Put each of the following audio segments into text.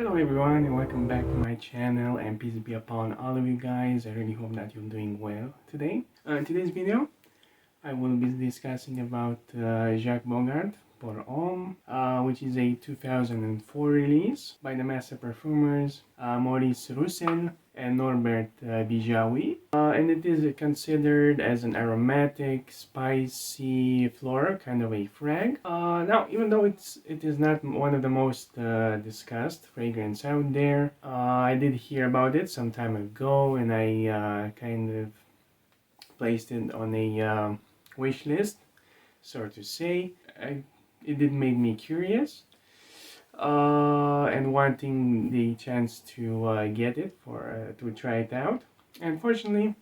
Hello everyone and welcome back to my channel, and peace be upon all of you guys. I really hope that you're doing well today. In today's video, I will be discussing about Jacques Bogart Pour Homme, which is a 2004 release by the master perfumers Maurice Roussel and Norbert Bijawi. And it is considered as an aromatic, spicy floral, kind of a frag. Now, even though it is not one of the most discussed fragrance out there, I did hear about it some time ago, and I kind of placed it on a wish list, so to say. It did make me curious and wanting the chance to get it to try it out. And fortunately,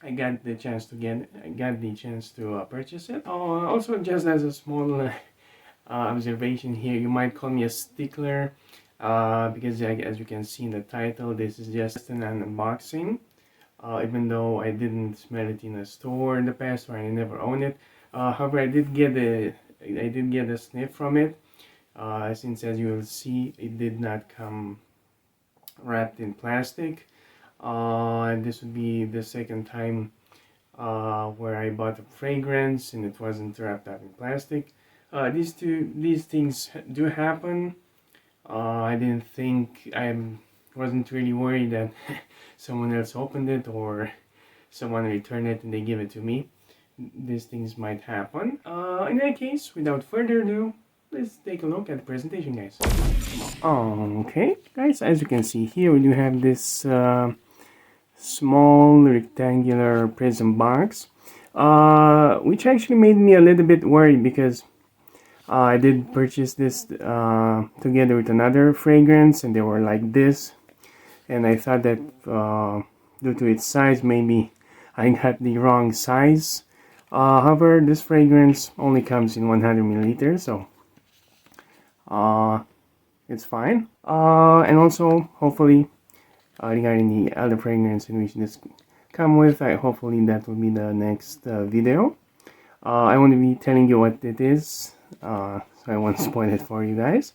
I got the chance to purchase it. Also, just as a small observation here, you might call me a stickler because as you can see in the title, this is just an unboxing. Even though I didn't smell it in a store in the past, or I never owned it. However, I did get a sniff from it. Since, as you will see, it did not come wrapped in plastic. And this would be the second time where I bought a fragrance and it wasn't wrapped up in plastic. These things do happen. I didn't think wasn't really worried that someone else opened it or someone returned it and they give it to me. These things might happen. In any case, without further ado, let's take a look at the presentation, guys. Okay, guys, as you can see here, we do have this small rectangular prism box, which actually made me a little bit worried because I did purchase this together with another fragrance, and they were like this. And I thought that due to its size, maybe I got the wrong size. However, this fragrance only comes in 100 milliliters, so it's fine. And also, hopefully, regarding the other fragrance in which this come with, hopefully that will be the next video. I want to be telling you what it is, so I won't spoil it for you guys.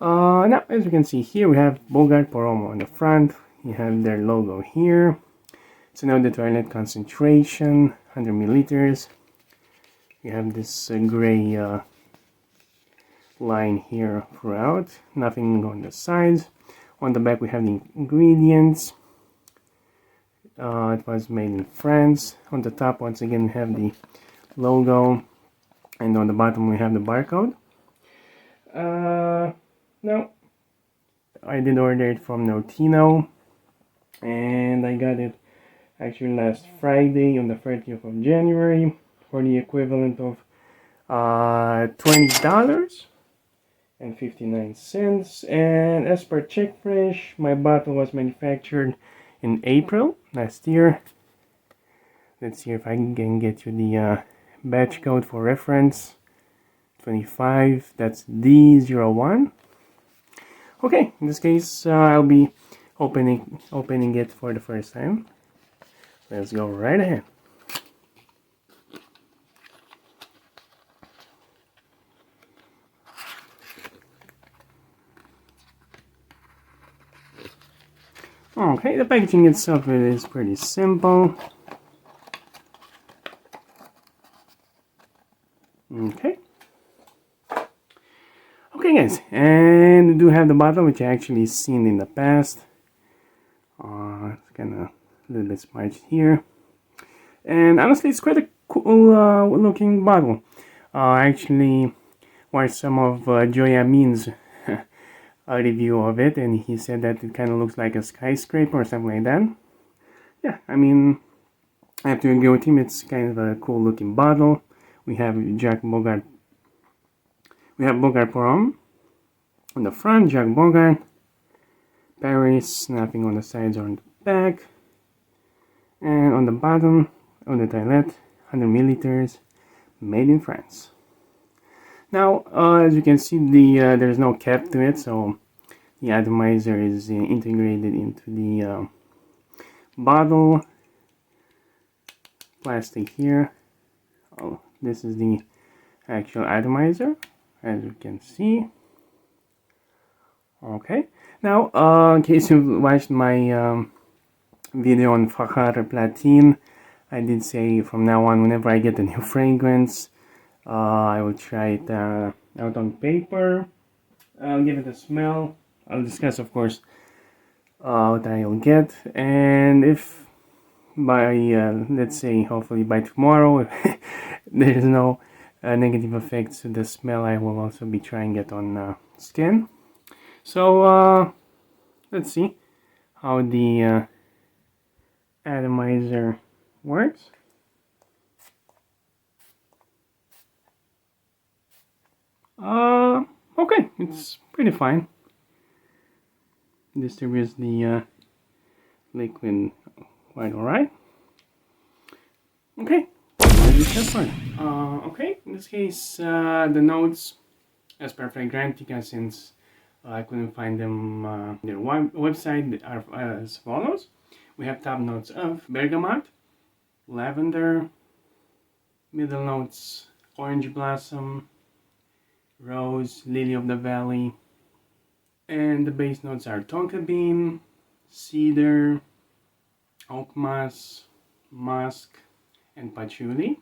Now, as you can see here, we have Bogart Pour Homme on the front. You have their logo here. So now the toilet concentration, 100 milliliters. You have this gray line here throughout, nothing on the sides. On the back we have the ingredients. It was made in France. On the top, once again, we have the logo, and on the bottom we have the barcode. Now, I did order it from Notino, and I got it actually last Friday on the 30th of January for the equivalent of $20.59. And as per Check Fresh, my bottle was manufactured in April last year. Let's see if I can get you the batch code for reference. 25, that's D01. Okay, in this case, I'll be opening it for the first time. Let's go right ahead. Okay, the packaging itself is pretty simple. Okay. Okay, guys, and we do have the bottle, which I actually seen in the past. It's kind of a little bit smudged here, and honestly, it's quite a cool looking bottle. I actually watched some of Joy Amin's a review of it, and he said that it kind of looks like a skyscraper or something like that. Yeah, I mean, I have to agree with him. It's kind of a cool looking bottle. We have Bogart Pour Homme on the front, Jacques Bogart, Paris, nothing on the sides or on the back, and on the bottom, on the toilet, 100 milliliters, made in France. Now, as you can see, there's no cap to it, so the atomizer is integrated into the bottle. Plastic here. Oh, this is the actual atomizer, as you can see. Okay. Now, in case you watched my video on Fakar Platine, I did say from now on, whenever I get a new fragrance, I will try it out on paper. I'll give it a smell. I'll discuss, of course, what I'll get, and if by let's say hopefully by tomorrow, if there's no negative effects to the smell, I will also be trying it on skin. So let's see how the atomizer works. Okay, it's pretty fine. Distributes the liquid quite alright. Okay, okay, in this case, the notes as per Fragrantica, since I couldn't find them their website, are as follows. We have top notes of bergamot, lavender, middle notes orange blossom, rose, lily of the valley, and the base notes are tonka bean, cedar, oak moss, musk, and patchouli.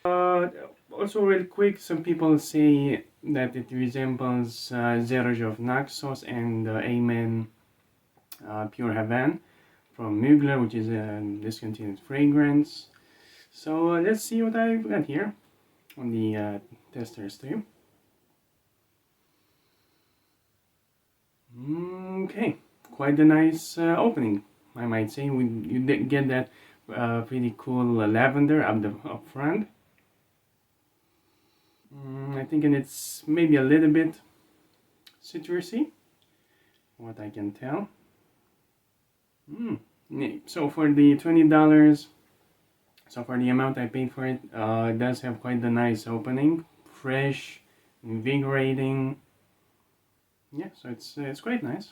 Also, real quick, some people say that it resembles Zero of Naxos and Amen Pure Havan from Mugler, which is a discontinued fragrance. So let's see what I've got here on the tester stream. Okay, quite a nice opening, I might say. You did get that pretty cool lavender up front. I think it's maybe a little bit citrusy, what I can tell. So for the $20, so for the amount I paid for it, it does have quite a nice opening, fresh, invigorating. Yeah, so it's quite nice.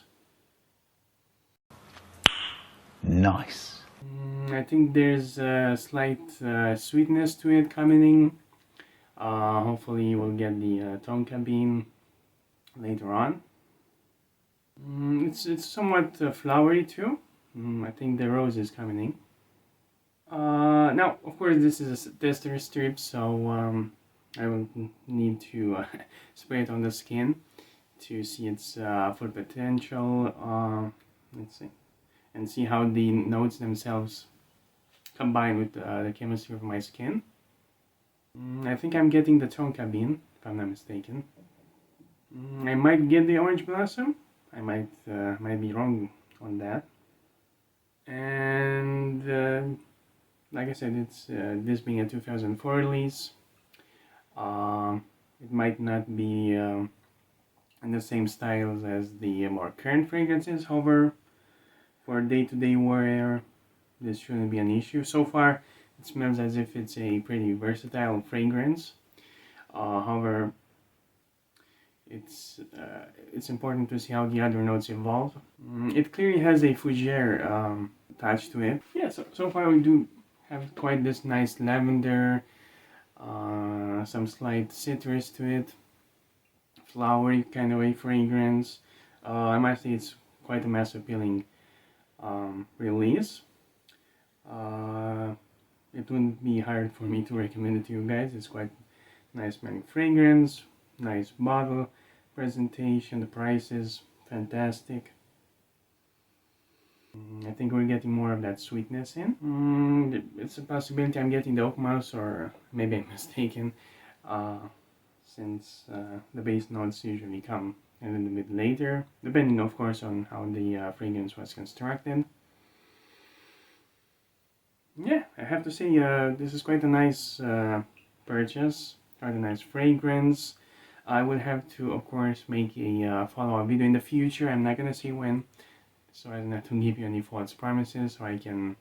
Nice. I think there's a slight sweetness to it coming in. Hopefully we'll get the tonka bean later on. It's somewhat flowery too. I think the rose is coming in. Now, of course, this is a tester strip, so I will need to spray it on the skin to see its full potential. Let's see, and see how the notes themselves combine with the chemistry of my skin. I think I'm getting the tonka bean, if I'm not mistaken. I might get the orange blossom. I might be wrong on that. And like I said, it's this being a 2004 release. It might not be in the same styles as the more current fragrances. However, for day-to-day wear, this shouldn't be an issue. So far, it smells as if it's a pretty versatile fragrance. However, it's important to see how the other notes evolve. It clearly has a fougere attached to it. Yeah, so far we do have quite this nice lavender, some slight citrus to it, flowery kind of a fragrance. I must say it's quite a mass appealing release. It wouldn't be hard for me to recommend it to you guys. It's quite nice smelling fragrance, nice bottle presentation, the price is fantastic. I think we're getting more of that sweetness in. It's a possibility I'm getting the oak mouse, or maybe I'm mistaken, since the base notes usually come a little bit later, depending of course on how the fragrance was constructed. Yeah, I have to say this is quite a nice purchase, quite a nice fragrance. I will have to, of course, make a follow-up video in the future. I'm not gonna say when, so as not to give you any false promises, so I can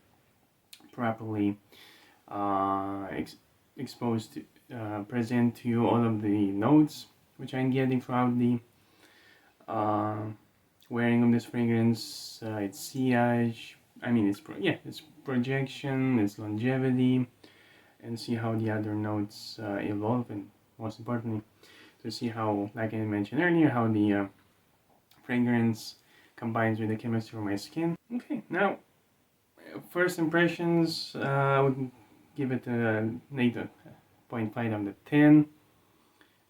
properly expose to present to you all of the notes which I'm getting throughout the wearing of this fragrance. Its sillage, its projection, its longevity, and see how the other notes evolve, and most importantly, to see how, like I mentioned earlier, how the fragrance combines with the chemistry of my skin. Okay, now first impressions, I would give it a 8.5 out of 10.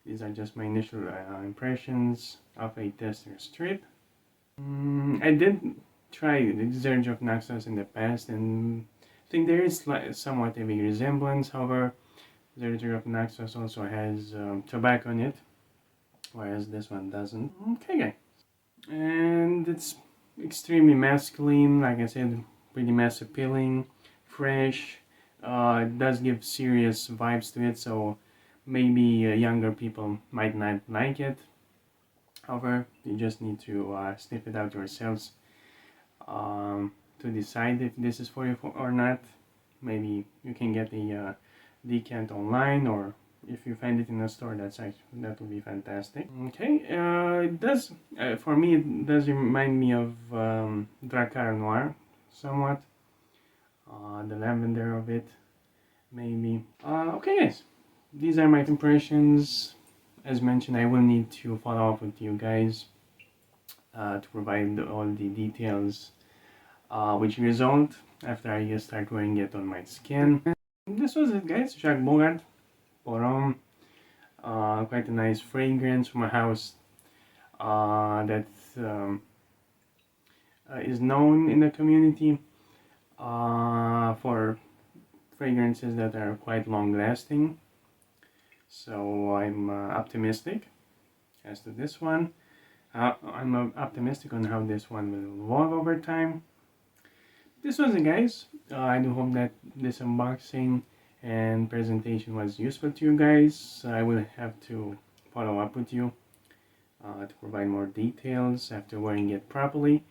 These are just my initial impressions of a tester strip. I did try the Surge of Naxos in the past, and I think there is somewhat of a resemblance. However, Surge of Naxos also has tobacco in it, whereas this one doesn't. Okay, guys. And it's extremely masculine, like I said, pretty mass appealing, fresh. It does give serious vibes to it, so maybe younger people might not like it. However, you just need to sniff it out yourselves to decide if this is for you or not. Maybe you can get the decant online, or if you find it in a store, that would be fantastic. Okay, it does for me. It does remind me of Dracar Noir somewhat. The lavender of it, maybe. Okay, guys, these are my impressions. As mentioned, I will need to follow up with you guys to provide all the details which result after I start wearing it on my skin. And this was it, guys. Jacques Bogart Pour Homme. Quite a nice fragrance from a house that is known in the community for fragrances that are quite long lasting. So I'm optimistic as to this one. I'm optimistic on how this one will evolve over time. This was it, guys. I do hope that this unboxing and presentation was useful to you guys. I will have to follow up with you to provide more details after wearing it properly.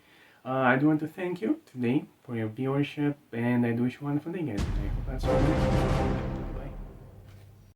I do want to thank you today for your viewership, and I do wish you a wonderful day, guys. I hope that's all.